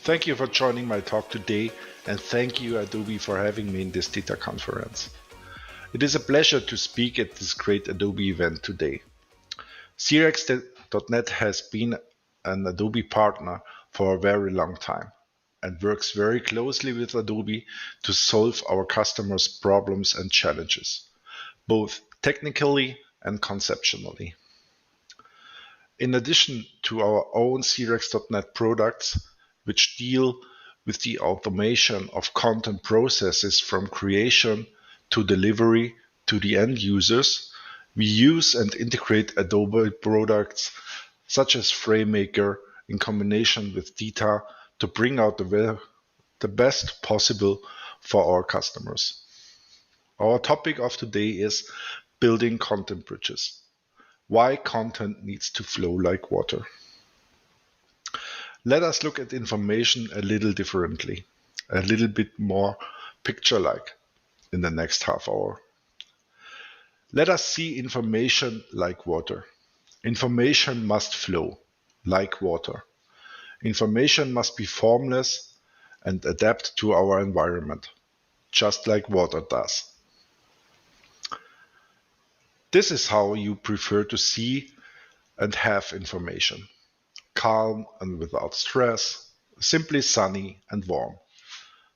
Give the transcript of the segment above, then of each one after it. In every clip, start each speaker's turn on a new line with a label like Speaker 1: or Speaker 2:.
Speaker 1: Thank you for joining my talk today, and thank you Adobe for having me in this data conference. It is a pleasure to speak at this great Adobe event today. CRX.net has been an Adobe partner for a very long time and works very closely with Adobe to solve our customers' problems and challenges, both technically and conceptually. In addition to our own CRX.net products, which deal with the automation of content processes from creation to delivery to the end users, we use and integrate Adobe products such as FrameMaker in combination with Dita to bring out the best possible for our customers. Our topic of today is building content bridges. Why content needs to flow like water. Let us look at information a little differently, a little bit more picture-like in the next half hour. Let us see information like water. Information must flow like water. Information must be formless and adapt to our environment, just like water does. This is how you prefer to see and have information. Calm and without stress, simply sunny and warm.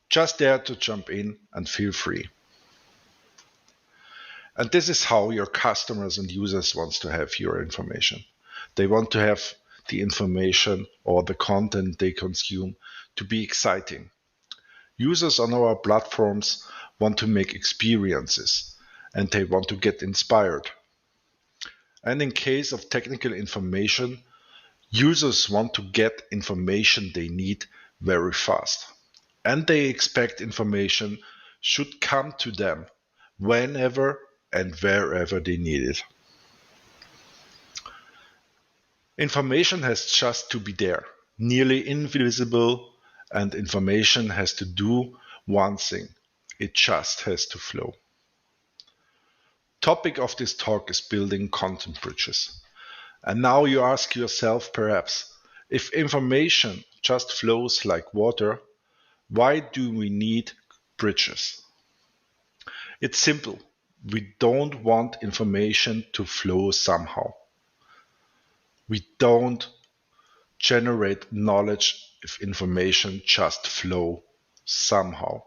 Speaker 1: Just there to jump in and feel free. And this is how your customers and users want to have your information. They want to have the information or the content they consume to be exciting. Users on our platforms want to make experiences and they want to get inspired. And in case of technical information, users want to get information they need very fast. And they expect information should come to them whenever and wherever they need it. Information has just to be there, nearly invisible, and information has to do one thing. It just has to flow. Topic of this talk is building content bridges. And now you ask yourself perhaps, if information just flows like water, why do we need bridges? It's simple. We don't want information to flow somehow. We don't generate knowledge if information just flow somehow.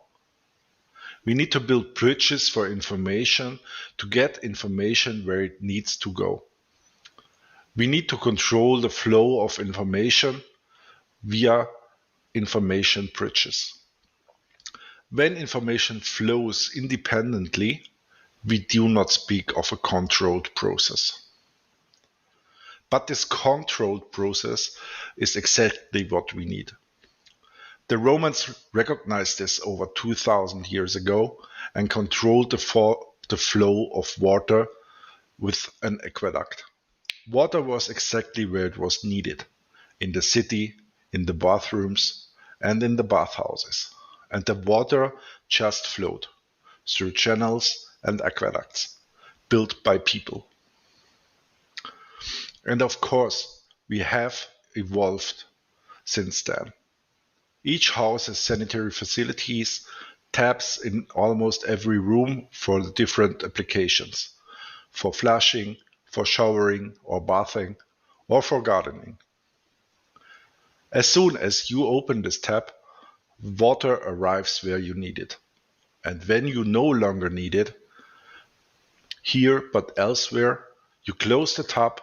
Speaker 1: We need to build bridges for information to get information where it needs to go. We need to control the flow of information via information bridges. When information flows independently, we do not speak of a controlled process. But this controlled process is exactly what we need. The Romans recognized this over 2000 years ago and controlled the flow of water with an aqueduct. Water was exactly where it was needed, in the city, in the bathrooms, and in the bathhouses. And the water just flowed through channels and aqueducts built by people. And of course, we have evolved since then. Each house has sanitary facilities, taps in almost every room for the different applications, for flushing, for showering or bathing, or for gardening. As soon as you open this tap, water arrives where you need it. And when you no longer need it, here but elsewhere, you close the tap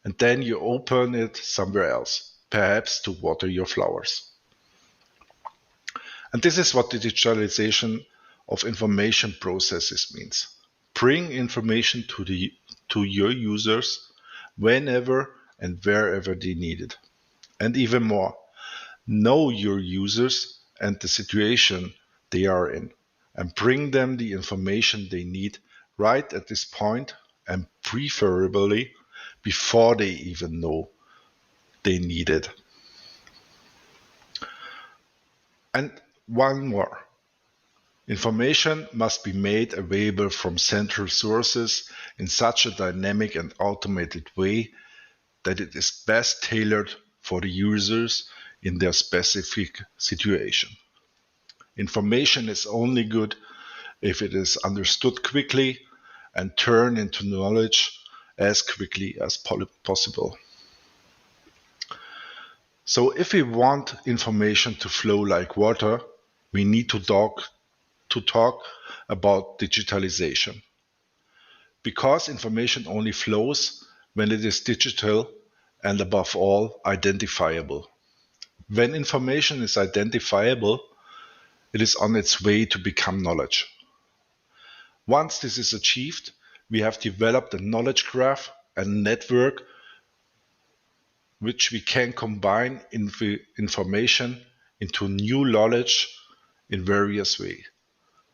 Speaker 1: and then you open it somewhere else, perhaps to water your flowers. And this is what the digitalization of information processes means. Bring information to your users whenever and wherever they need it. And even more, know your users and the situation they are in, and bring them the information they need right at this point, and preferably before they even know they need it. And one more. Information must be made available from central sources in such a dynamic and automated way that it is best tailored for the users in their specific situation. Information is only good if it is understood quickly and turned into knowledge as quickly as possible. So if we want information to flow like water, we need to talk about digitalization. Because information only flows when it is digital and above all identifiable. When information is identifiable, it is on its way to become knowledge. Once this is achieved, we have developed a knowledge graph and network which we can combine information into new knowledge in various ways,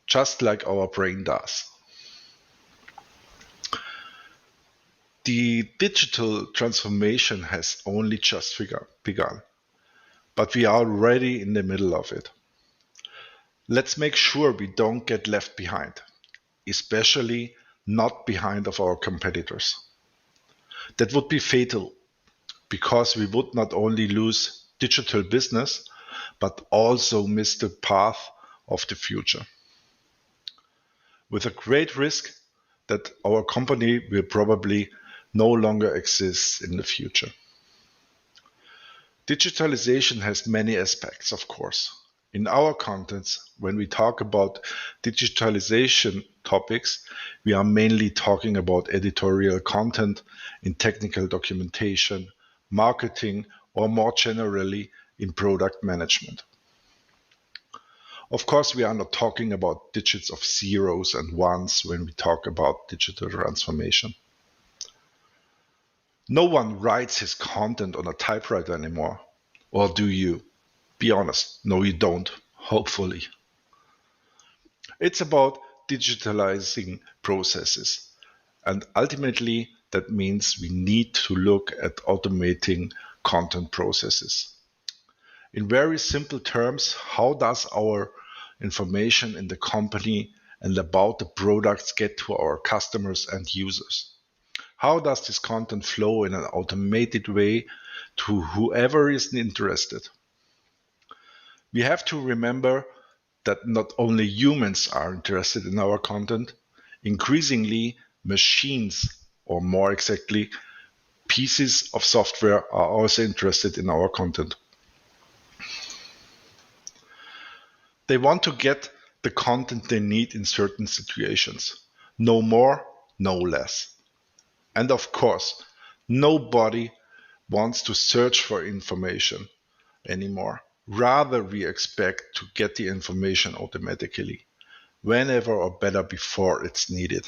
Speaker 1: just like our brain does. The digital transformation has only just begun, but we are already in the middle of it. Let's make sure we don't get left behind, especially not behind of our competitors. That would be fatal, because we would not only lose digital business, but also miss the path of the future. With a great risk that our company will probably no longer exist in the future. Digitalization has many aspects, of course. In our contents, when we talk about digitalization topics, we are mainly talking about editorial content in technical documentation, marketing, or more generally in product management. Of course, we are not talking about digits of zeros and ones when we talk about digital transformation. No one writes his content on a typewriter anymore. Or do you? Be honest. No, you don't. Hopefully. It's about digitalizing processes. And ultimately, that means we need to look at automating content processes. In very simple terms, how does our information in the company and about the products get to our customers and users? How does this content flow in an automated way to whoever is interested? We have to remember that not only humans are interested in our content, increasingly machines, or more exactly, pieces of software are also interested in our content. They want to get the content they need in certain situations. No more, no less. And of course, nobody wants to search for information anymore. Rather, we expect to get the information automatically, whenever or better before it's needed.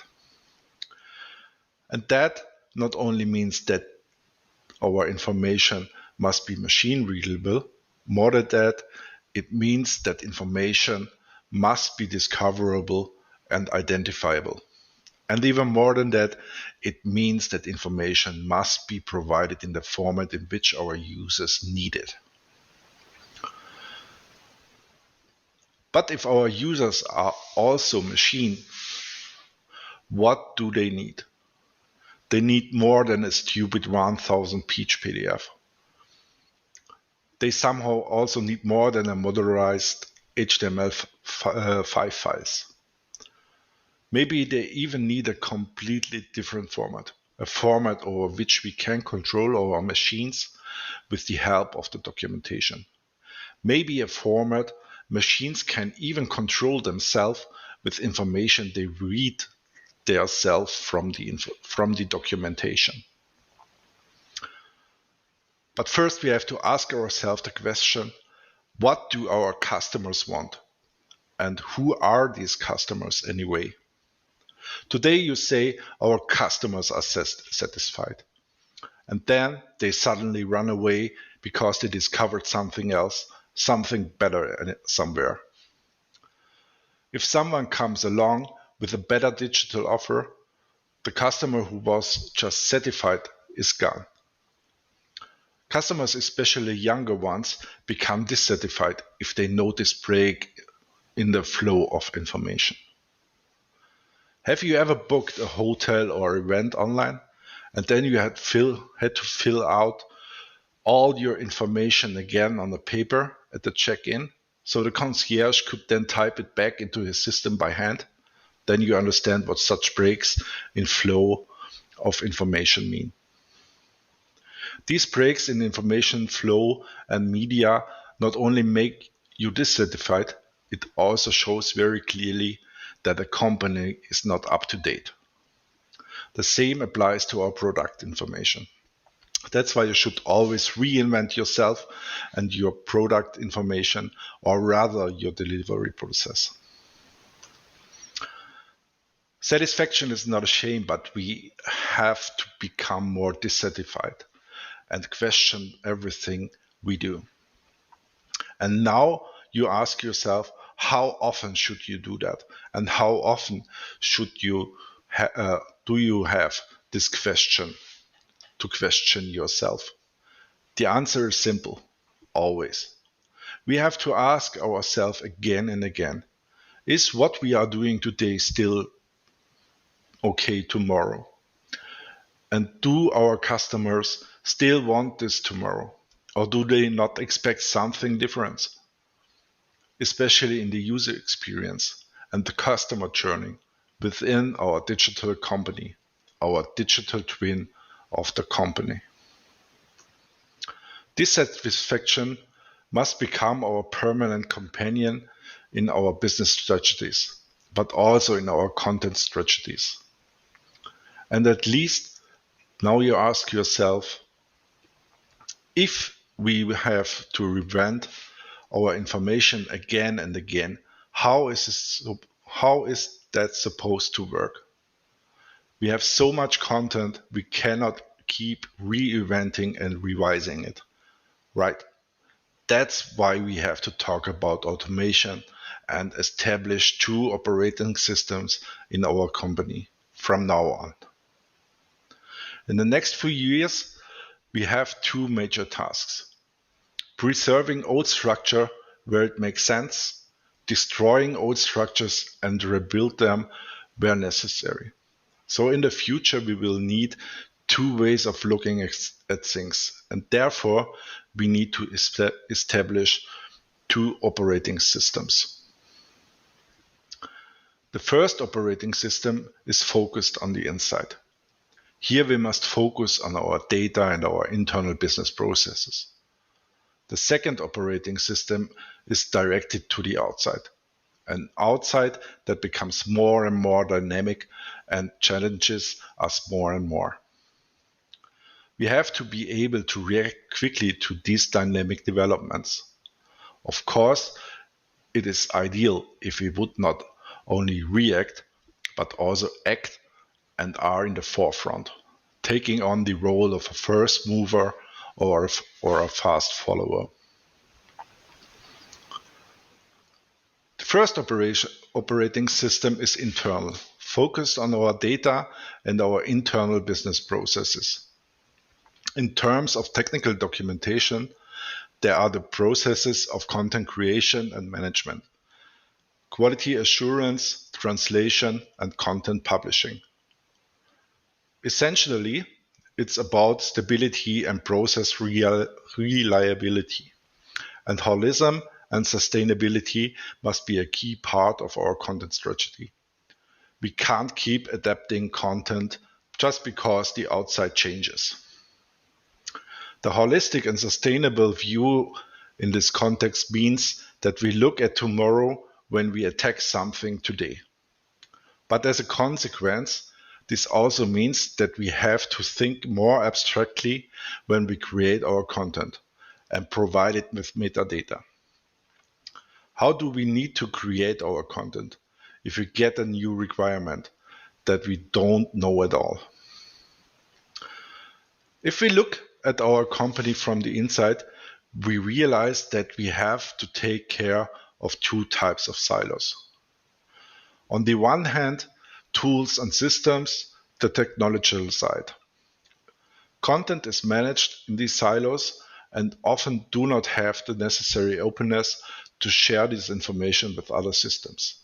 Speaker 1: And that not only means that our information must be machine readable, more than that, it means that information must be discoverable and identifiable. And even more than that, it means that information must be provided in the format in which our users need it. But if our users are also machine, what do they need? They need more than a stupid 1000-page PDF. They somehow also need more than a modularized HTML5 files. Maybe they even need a completely different format, a format over which we can control our machines with the help of the documentation. Maybe a format machines can even control themselves with information they read themselves from the documentation. But first we have to ask ourselves the question, what do our customers want? And who are these customers anyway? Today you say our customers are satisfied. And then they suddenly run away because they discovered something else, something better somewhere. If someone comes along with a better digital offer, the customer who was just satisfied is gone. Customers, especially younger ones, become dissatisfied if they notice break in the flow of information. Have you ever booked a hotel or event online and then you had to fill out all your information again on the paper at the check-in, so the concierge could then type it back into his system by hand. Then you understand what such breaks in flow of information mean. These breaks in information flow and media not only make you dissatisfied, it also shows very clearly that a company is not up to date. The same applies to our product information. That's why you should always reinvent yourself and your product information, or rather your delivery process. Satisfaction is not a shame, but we have to become more dissatisfied and question everything we do. And now you ask yourself, how often should you do that? And how often should you do you have this question to question yourself? The answer is simple, always. We have to ask ourselves again and again, is what we are doing today still okay tomorrow? And do our customers still want this tomorrow? Or do they not expect something different? Especially in the user experience and the customer journey within our digital company, our digital twin of the company. Dissatisfaction must become our permanent companion in our business strategies, but also in our content strategies. And at least now you ask yourself, if we have to reinvent our information again and again, how is that supposed to work? We have so much content, we cannot keep reinventing and revising it, right? That's why we have to talk about automation and establish 2 operating systems in our company from now on. In the next few years, we have 2 major tasks. Preserving old structure where it makes sense, destroying old structures and rebuild them where necessary. So in the future, we will need 2 ways of looking at things, and therefore we need to establish 2 operating systems. The first operating system is focused on the inside. Here we must focus on our data and our internal business processes. The second operating system is directed to the outside. An outside that becomes more and more dynamic and challenges us more and more. We have to be able to react quickly to these dynamic developments. Of course, it is ideal if we would not only react, but also act and are in the forefront, taking on the role of a first mover or a fast follower. The first operating system is internal, focused on our data and our internal business processes. In terms of technical documentation, there are the processes of content creation and management, quality assurance, translation, and content publishing. Essentially, it's about stability and process reliability. And holism and sustainability must be a key part of our content strategy. We can't keep adapting content just because the outside changes. The holistic and sustainable view in this context means that we look at tomorrow when we attack something today. But as a consequence, this also means that we have to think more abstractly when we create our content and provide it with metadata. How do we need to create our content if we get a new requirement that we don't know at all? If we look at our company from the inside, we realize that we have to take care of 2 types of silos. On the one hand, tools and systems, the technological side. Content is managed in these silos and often do not have the necessary openness to share this information with other systems.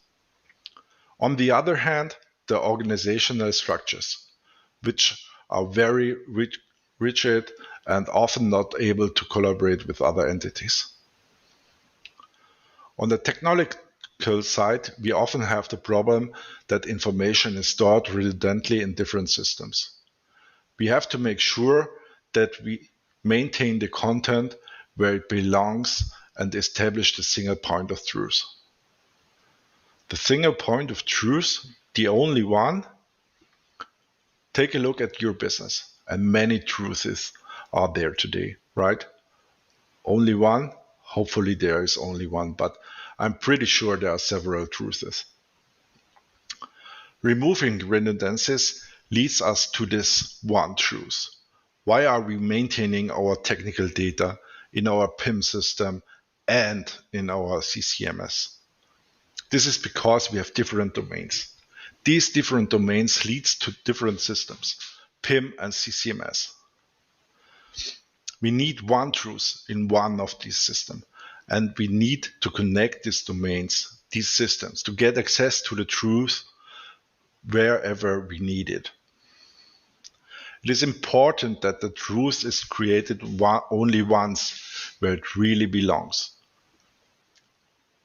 Speaker 1: On the other hand, the organizational structures, which are very rigid, and often not able to collaborate with other entities. On the technological side, we often have the problem that information is stored redundantly in different systems. We have to make sure that we maintain the content where it belongs and establish the single point of truth. The single point of truth, the only one? Take a look at your business, and many truths are there today, right? Only one? Hopefully there is only one, but I'm pretty sure there are several truths. Removing redundancies leads us to this one truth. Why are we maintaining our technical data in our PIM system and in our CCMS? This is because we have different domains. These different domains leads to different systems, PIM and CCMS. We need one truth in one of these systems, and we need to connect these domains, these systems, to get access to the truth wherever we need it. It is important that the truth is created only once where it really belongs,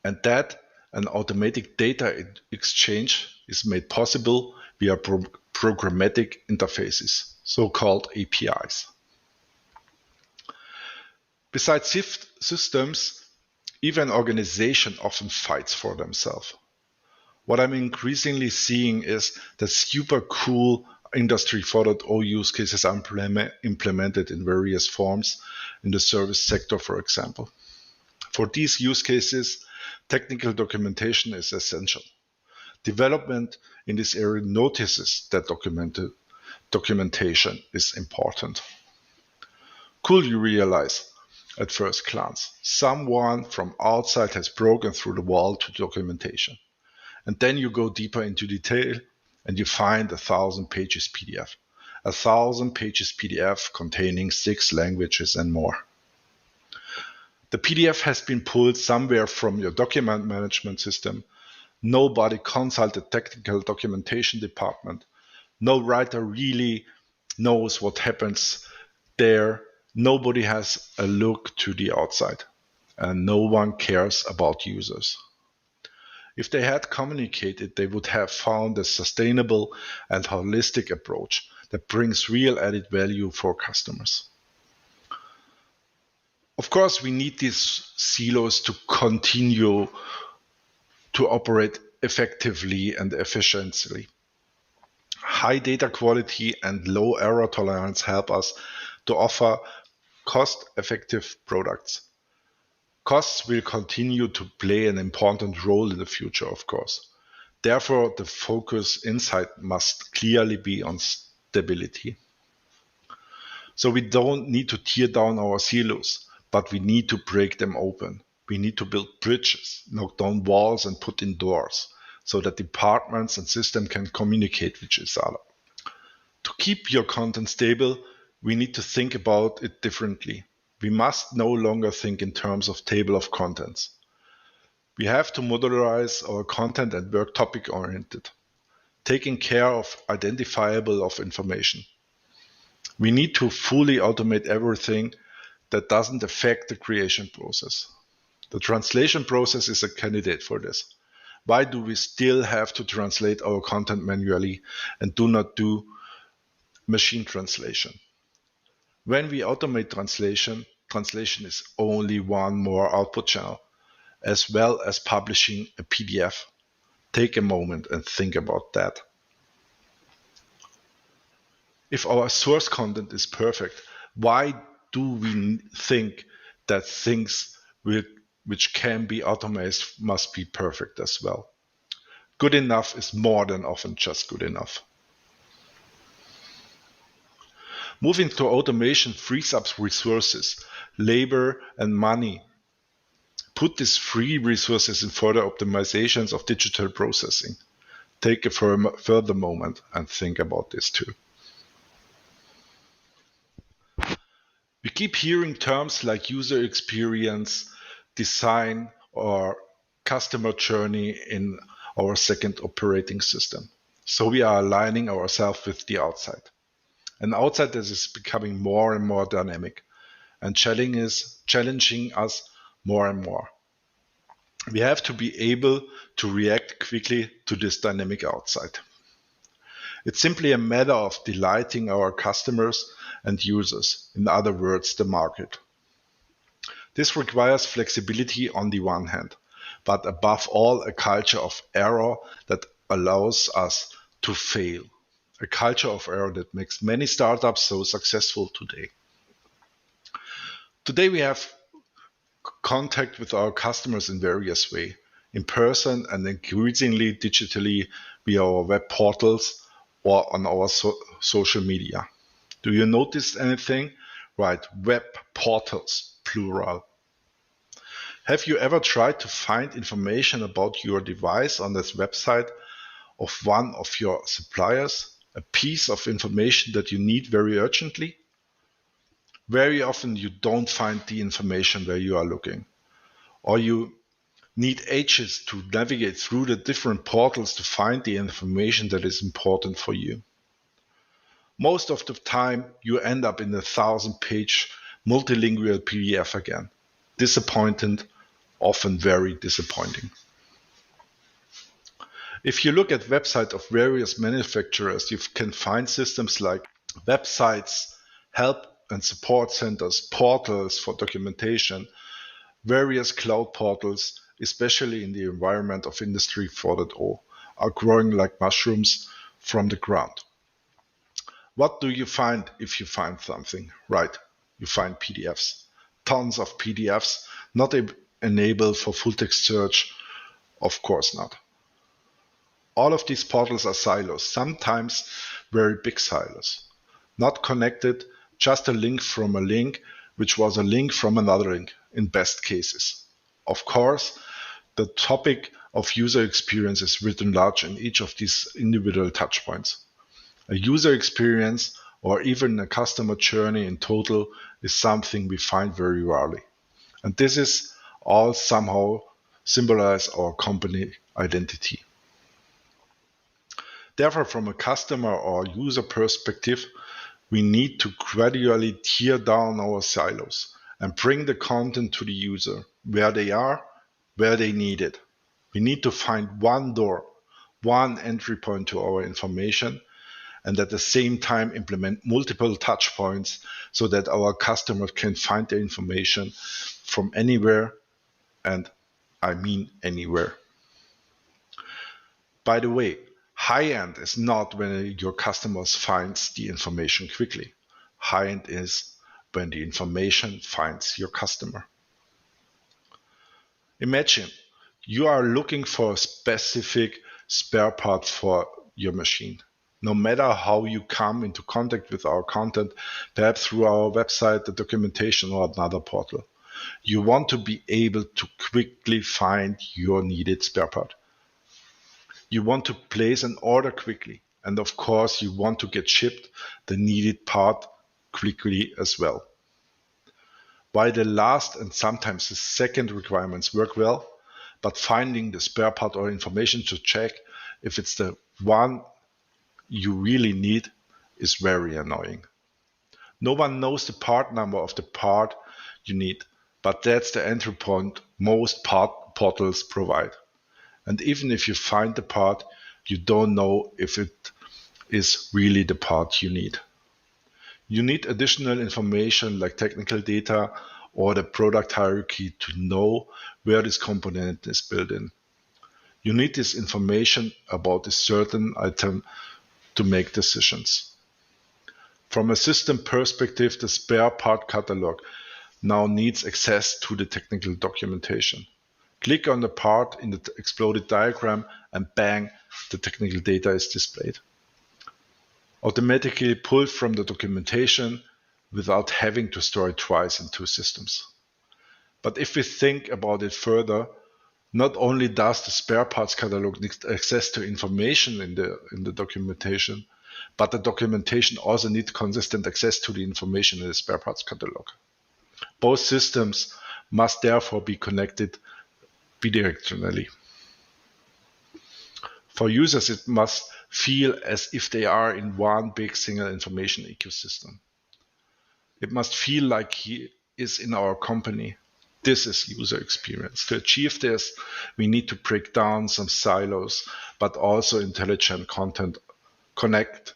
Speaker 1: and that an automatic data exchange is made possible via programmatic interfaces, so-called APIs. Besides systems, even organization often fights for themselves. What I'm increasingly seeing is that super cool Industry 4.0 use cases are implemented in various forms in the service sector, for example. For these use cases, technical documentation is essential. Development in this area notices that documentation is important. Cool, you realize at first glance, someone from outside has broken through the wall to documentation. And then you go deeper into detail and you find 1,000 pages PDF. 1,000 pages PDF containing 6 languages and more. The PDF has been pulled somewhere from your document management system. Nobody consulted technical documentation department. No writer really knows what happens there. Nobody has a look to the outside. And no one cares about users. If they had communicated, they would have found a sustainable and holistic approach that brings real added value for customers. Of course, we need these silos to continue to operate effectively and efficiently. High data quality and low error tolerance help us to offer cost-effective products. Costs will continue to play an important role in the future, of course. Therefore, the focus inside must clearly be on stability. So we don't need to tear down our silos, but we need to break them open. We need to build bridges, knock down walls, and put in doors, so that departments and systems can communicate with each other. To keep your content stable, we need to think about it differently. We must no longer think in terms of table of contents. We have to modularize our content and work topic-oriented, taking care of identifiable of information. We need to fully automate everything that doesn't affect the creation process. The translation process is a candidate for this. Why do we still have to translate our content manually and do not do machine translation? When we automate translation is only one more output channel, as well as publishing a PDF. Take a moment and think about that. If our source content is perfect, why do we think that things which can be automated must be perfect as well? Good enough is more than often just good enough. Moving to automation frees up resources, labor, and money. Put these free resources in further optimizations of digital processing. Take a further moment and think about this too. We keep hearing terms like user experience, design, or customer journey in our second operating system. So we are aligning ourselves with the outside. And outside, this is becoming more and more dynamic and challenging us more and more. We have to be able to react quickly to this dynamic outside. It's simply a matter of delighting our customers and users, in other words, the market. This requires flexibility on the one hand, but above all, a culture of error that allows us to fail. A culture of error that makes many startups so successful today. Today we have contact with our customers in various ways, in person and increasingly digitally via our web portals or on our social media. Do you notice anything? Right, web portals, plural. Have you ever tried to find information about your device on this website of one of your suppliers? A piece of information that you need very urgently? Very often you don't find the information where you are looking, or you need ages to navigate through the different portals to find the information that is important for you. Most of the time, you end up in a 1,000-page multilingual PDF again. Disappointing, often very disappointing. If you look at websites of various manufacturers, you can find systems like websites, help and support centers, portals for documentation, various cloud portals, especially in the environment of Industry 4.0, are growing like mushrooms from the ground. What do you find if you find something? Right, you find PDFs. Tons of PDFs, not enabled for full text search, of course not. All of these portals are silos, sometimes very big silos. Not connected, just a link from a link, which was a link from another link, in best cases. Of course, the topic of user experience is written large in each of these individual touchpoints. A user experience or even a customer journey in total is something we find very rarely. And this is all somehow symbolize our company identity. Therefore, from a customer or user perspective, we need to gradually tear down our silos and bring the content to the user where they are, where they need it. We need to find one door, one entry point to our information, and at the same time implement multiple touch points so that our customers can find their information from anywhere, and I mean anywhere. By the way, high-end is not when your customers finds the information quickly. High-end is when the information finds your customer. Imagine you are looking for a specific spare part for your machine. No matter how you come into contact with our content, perhaps through our website, the documentation, or another portal, you want to be able to quickly find your needed spare part. You want to place an order quickly, and of course you want to get shipped the needed part quickly as well. While the last and sometimes the second requirements work well, but finding the spare part or information to check if it's the one you really need is very annoying. No one knows the part number of the part you need, but that's the entry point most portals provide. And even if you find the part, you don't know if it is really the part you need. You need additional information like technical data or the product hierarchy to know where this component is built in. You need this information about a certain item to make decisions. From a system perspective, the spare part catalog now needs access to the technical documentation. Click on the part in the exploded diagram and bang, the technical data is displayed. Automatically pulled from the documentation without having to store it twice in two systems. But if we think about it further, not only does the spare parts catalog need access to information in the documentation, but the documentation also needs consistent access to the information in the spare parts catalog. Both systems must therefore be connected bidirectionally. For users, it must feel as if they are in one big single information ecosystem. It must feel like he is in our company. This is user experience. To achieve this, we need to break down some silos, but also intelligent content connect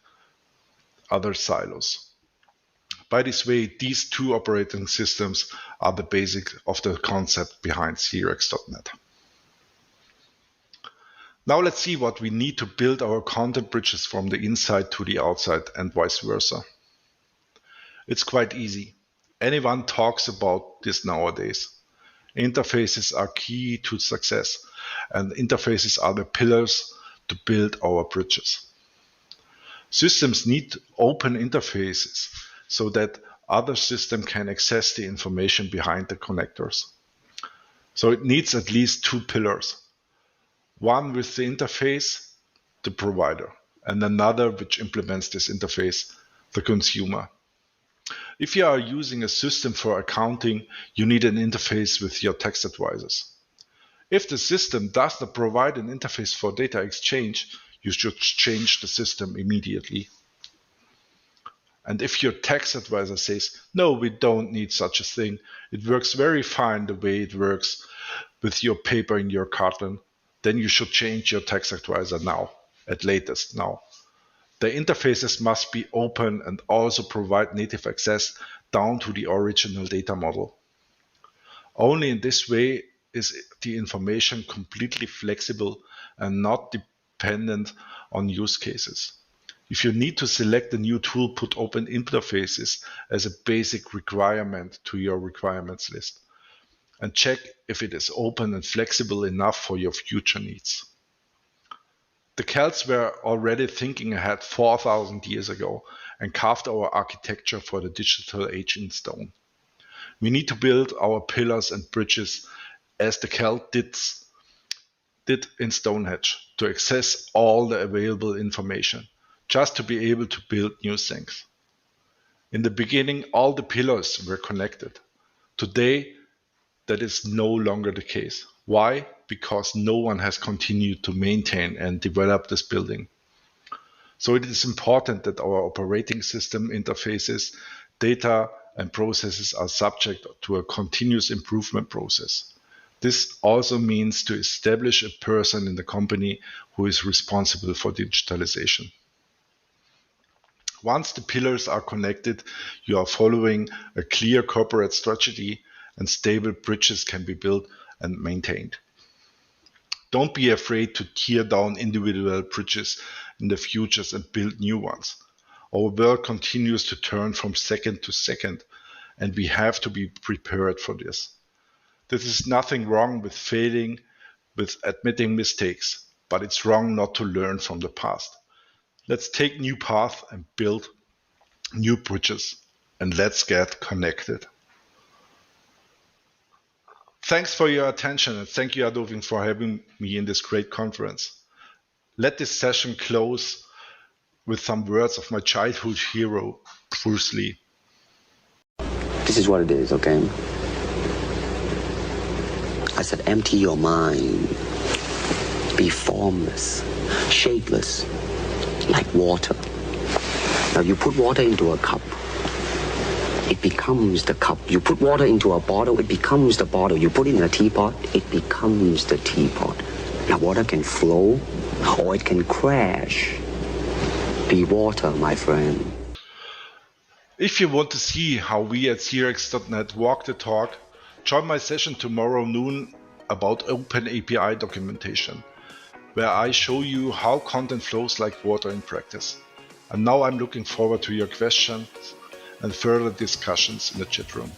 Speaker 1: other silos. By this way, these two operating systems are the basic of the concept behind CRX.net. Now let's see what we need to build our content bridges from the inside to the outside and vice versa. It's quite easy. Anyone talks about this nowadays. Interfaces are key to success, and interfaces are the pillars to build our bridges. Systems need open interfaces so that other systems can access the information behind the connectors. So it needs at least two pillars. One with the interface, the provider, and another which implements this interface, the consumer. If you are using a system for accounting, you need an interface with your tax advisors. If the system does not provide an interface for data exchange, you should change the system immediately. And if your tax advisor says, no, we don't need such a thing, it works very fine the way it works with your paper in your carton, then you should change your tax advisor now, at latest now. The interfaces must be open and also provide native access down to the original data model. Only in this way is the information completely flexible and not dependent on use cases. If you need to select a new tool, put open interfaces as a basic requirement to your requirements list and check if it is open and flexible enough for your future needs. The Celts were already thinking ahead 4,000 years ago and carved our architecture for the digital age in stone. We need to build our pillars and bridges as the Celt did in Stonehenge to access all the available information, just to be able to build new things. In the beginning, all the pillars were connected. Today, that is no longer the case. Why? Because no one has continued to maintain and develop this building. So it is important that our operating system interfaces, data, and processes are subject to a continuous improvement process. This also means to establish a person in the company who is responsible for digitalization. Once the pillars are connected, you are following a clear corporate strategy and stable bridges can be built and maintained. Don't be afraid to tear down individual bridges in the futures and build new ones. Our world continues to turn from second to second, and we have to be prepared for this. There is nothing wrong with failing, with admitting mistakes, but it's wrong not to learn from the past. Let's take new paths and build new bridges, and let's get connected. Thanks for your attention, and thank you, Adobe, for having me in this great conference. Let this session close with some words of my childhood hero, Bruce Lee.
Speaker 2: This is what it is, okay? I said, empty your mind. Be formless, shapeless, like water. Now you put water into a cup, it becomes the cup. You put water into a bottle, it becomes the bottle. You put it in a teapot, it becomes the teapot. Now water can flow or it can crash. Be water, my friend.
Speaker 1: If you want to see how we at CRX.net walk the talk, join my session tomorrow noon about Open API documentation, where I show you how content flows like water in practice. And now I'm looking forward to your questions and further discussions in the chat room.